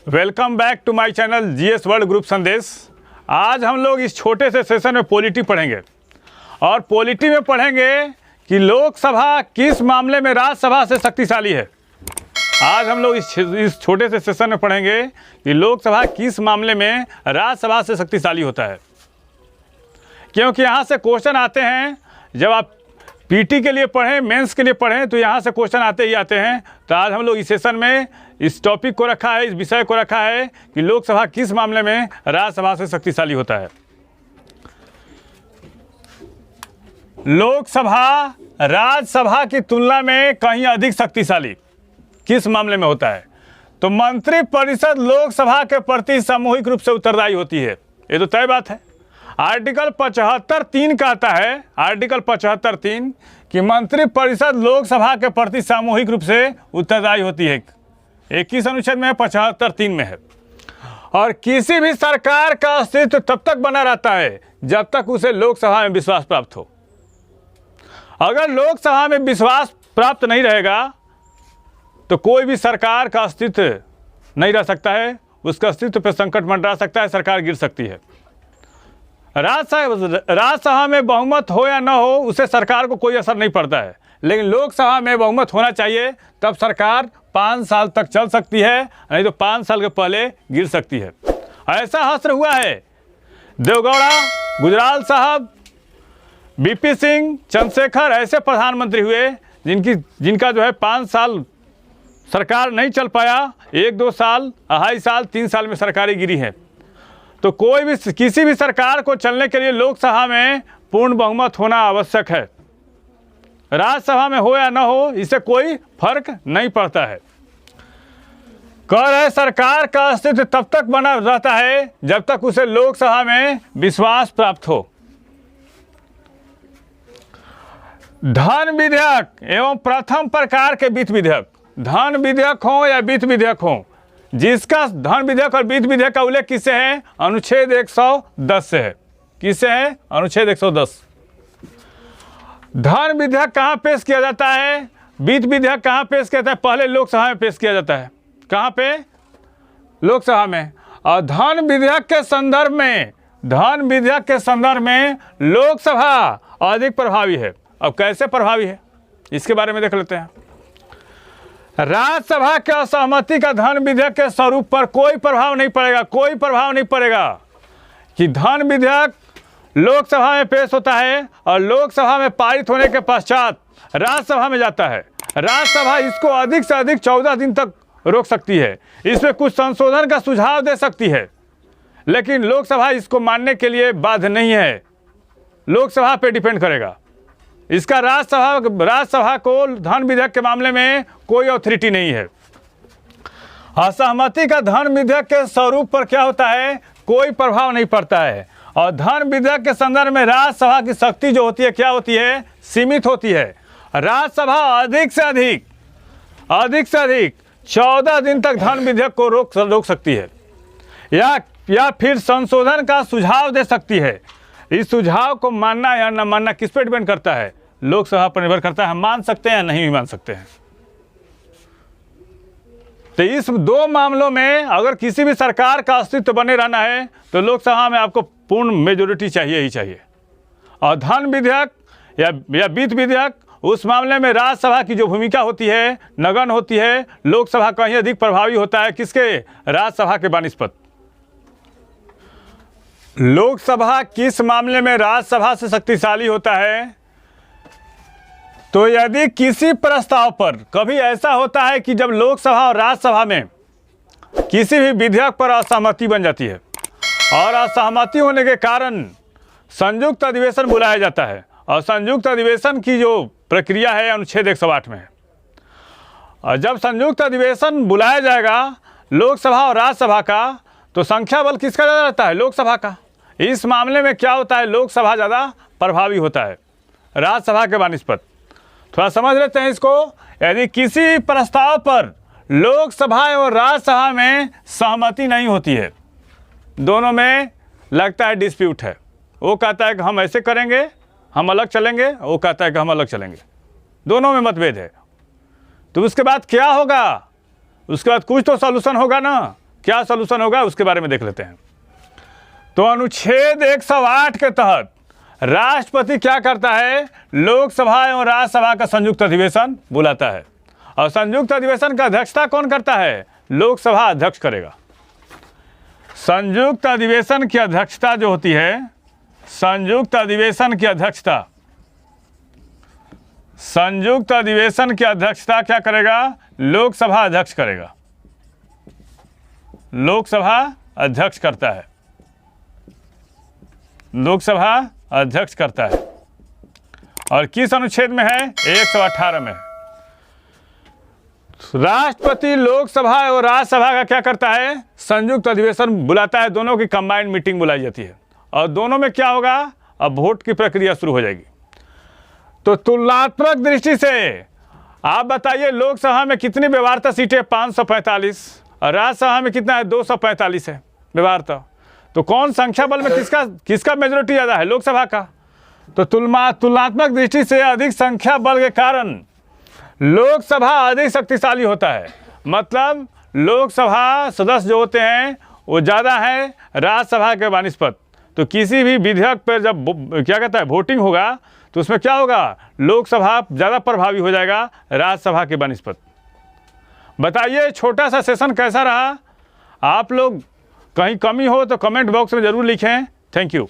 Welcome back to my channel GS world group Sandesh. आज हम लोग इस छोटे से सेशन में पॉलिटी पढ़ेंगे और पॉलिटी में पढ़ेंगे कि लोकसभा किस मामले में राज्यसभा से शक्तिशाली है। आज हम लोग इस छोटे से सेशन में पढ़ेंगे कि लोकसभा किस मामले में राज्यसभा से शक्तिशाली होता है, क्योंकि यहाँ से क्वेश्चन आते हैं। जब आप पीटी के लिए पढ़ें, मेंस के लिए पढ़ें, तो यहाँ से क्वेश्चन आते ही आते हैं। तो आज हम लोग इस सेशन में इस टॉपिक को रखा है, इस विषय को रखा है कि लोकसभा किस मामले में राज्यसभा से शक्तिशाली होता है। लोकसभा राज्यसभा की तुलना में कहीं अधिक शक्तिशाली किस मामले में होता है? तो मंत्रिपरिषद लोकसभा के प्रति सामूहिक रूप से उत्तरदायी होती है। ये तो तय बात है। आर्टिकल 75(3) कहता है, आर्टिकल 75(3) कि मंत्रिपरिषद लोकसभा के प्रति सामूहिक रूप से उत्तरदायी होती है। 21 अनुच्छेद में 75(3) में है। और किसी भी सरकार का अस्तित्व तब तक बना रहता है जब तक उसे लोकसभा में विश्वास प्राप्त हो। अगर लोकसभा में विश्वास प्राप्त नहीं रहेगा तो कोई भी सरकार का अस्तित्व नहीं रह सकता है, उसका अस्तित्व पर संकट मंडरा सकता है, सरकार गिर सकती है। राज्यसभा में बहुमत हो या न हो, उससे सरकार को कोई असर नहीं पड़ता है, लेकिन लोकसभा में बहुमत होना चाहिए, तब सरकार 5 साल तक चल सकती है, नहीं तो 5 साल के पहले गिर सकती है। ऐसा हश्र हुआ है। देवगौड़ा, गुजराल साहब, बीपी सिंह, चंद्रशेखर ऐसे प्रधानमंत्री हुए जिनका जो है 5 साल सरकार नहीं चल पाया, 1-2 साल, 2.5 साल, 3 साल में सरकारें गिरी हैं। तो किसी भी सरकार को चलने के लिए लोकसभा में पूर्ण बहुमत होना आवश्यक है। राज्यसभा में हो या न हो, इससे कोई फर्क नहीं पड़ता है। कह रहे सरकार का अस्तित्व तब तक बना रहता है जब तक उसे लोकसभा में विश्वास प्राप्त हो। धन विधेयक एवं प्रथम प्रकार के वित्त विधेयक, धन विधेयक हो या वित्त विधेयक हो, जिसका धन विधेयक और वित्त विधेयक का उल्लेख किससे है? अनुच्छेद 110 से है। किससे है? अनुच्छेद 110। धन विधेयक कहाँ पेश किया जाता है? वित्त विधेयक कहाँ पेश किया जाता है? पहले लोकसभा में पेश किया जाता है। कहाँ पे? लोकसभा में। और धन विधेयक के संदर्भ में लोकसभा अधिक प्रभावी है। अब कैसे प्रभावी है, इसके बारे में देख लेते हैं। राज्यसभा के असहमति का धन विधेयक के स्वरूप पर कोई प्रभाव नहीं पड़ेगा। कोई प्रभाव नहीं पड़ेगा कि धन विधेयक लोकसभा में पेश होता है और लोकसभा में पारित होने के पश्चात राज्यसभा में जाता है। राज्यसभा इसको अधिक से अधिक 14 दिन तक रोक सकती है, इसमें कुछ संशोधन का सुझाव दे सकती है, लेकिन लोकसभा इसको मानने के लिए बाध्य नहीं है। लोकसभा पे डिपेंड करेगा। इसका राज्यसभा को धन विधेयक के मामले में कोई अथॉरिटी नहीं है। असहमति का धन विधेयक के स्वरूप पर क्या होता है? कोई प्रभाव नहीं पड़ता है। और धन विधेयक के संदर्भ में राज्यसभा की शक्ति जो होती है, क्या होती है? सीमित होती है। राज्यसभा अधिक से अधिक 14 दिन तक धन विधेयक को रोक सकती है या फिर संशोधन का सुझाव दे सकती है। इस सुझाव को मानना या न मानना किस पर डिपेंड करता है? लोकसभा पर निर्भर करता है। हम मान सकते हैं या नहीं भी मान सकते हैं। तो इस 2 मामलों में अगर किसी भी सरकार का अस्तित्व बने रहना है तो लोकसभा में आपको पूर्ण मेजोरिटी चाहिए ही चाहिए। और धन विधेयक या वित्त विधेयक, उस मामले में राज्यसभा की जो भूमिका होती है नगण्य होती है। लोकसभा कहीं अधिक प्रभावी होता है। किसके? राज्यसभा के बानिस्पत। लोकसभा किस मामले में राज्यसभा से शक्तिशाली होता है? तो यदि किसी प्रस्ताव पर, कभी ऐसा होता है कि जब लोकसभा और राज्यसभा में किसी भी विधेयक पर असहमति बन जाती है और असहमति होने के कारण संयुक्त अधिवेशन बुलाया जाता है, और संयुक्त अधिवेशन की जो प्रक्रिया है अनुच्छेद 108 में है। और जब संयुक्त अधिवेशन बुलाया जाएगा लोकसभा और राज्यसभा का, तो संख्या बल किसका ज़्यादा रहता है? लोकसभा का। इस मामले में क्या होता है? लोकसभा ज़्यादा प्रभावी होता है राज्यसभा के बानिस्पत। थोड़ा समझ लेते हैं इसको। यदि किसी प्रस्ताव पर लोकसभा और राज्यसभा में सहमति नहीं होती है, दोनों में लगता है डिस्प्यूट है, वो कहता है कि हम ऐसे करेंगे, हम अलग चलेंगे, वो कहता है कि हम अलग चलेंगे, दोनों में मतभेद है, तो उसके बाद क्या होगा? उसके बाद कुछ तो सॉल्यूशन होगा ना। क्या सोल्यूशन होगा उसके बारे में देख लेते हैं। तो अनुच्छेद 108 के तहत राष्ट्रपति क्या करता है, लोकसभा एवं राज्यसभा का संयुक्त अधिवेशन बुलाता है। और संयुक्त अधिवेशन का अध्यक्षता कौन करता है, लोकसभा अध्यक्ष करेगा। संयुक्त अधिवेशन की अध्यक्षता जो होती है, संयुक्त अधिवेशन की अध्यक्षता क्या करेगा, लोकसभा अध्यक्ष करेगा। लोकसभा अध्यक्ष करता है, लोकसभा अध्यक्ष करता है। और किस अनुच्छेद में है, 118 में। राष्ट्रपति लोकसभा और राज्यसभा का क्या करता है, संयुक्त अधिवेशन बुलाता है। दोनों की कंबाइंड मीटिंग बुलाई जाती है और दोनों में क्या होगा, अब वोट की प्रक्रिया शुरू हो जाएगी। तो तुलनात्मक दृष्टि से आप बताइए, लोकसभा में कितनी व्यवहार्यता सीटें, 545, और राज्यसभा में कितना है, 245 है व्यवहार्यता। तो कौन संख्या बल में किसका मेजोरिटी ज़्यादा है, लोकसभा का। तो तुलनात्मक दृष्टि से अधिक संख्या बल के कारण लोकसभा अधिक शक्तिशाली होता है। मतलब लोकसभा सदस्य जो होते हैं वो ज़्यादा है राज्यसभा के बनिस्पत। तो किसी भी विधेयक पर जब क्या कहता है वोटिंग होगा तो उसमें क्या होगा, लोकसभा ज़्यादा प्रभावी हो जाएगा राज्यसभा के बनिस्पत। बताइए छोटा सा सेशन कैसा रहा। आप लोग कहीं कमी हो तो कमेंट बॉक्स में ज़रूर लिखें। Thank you.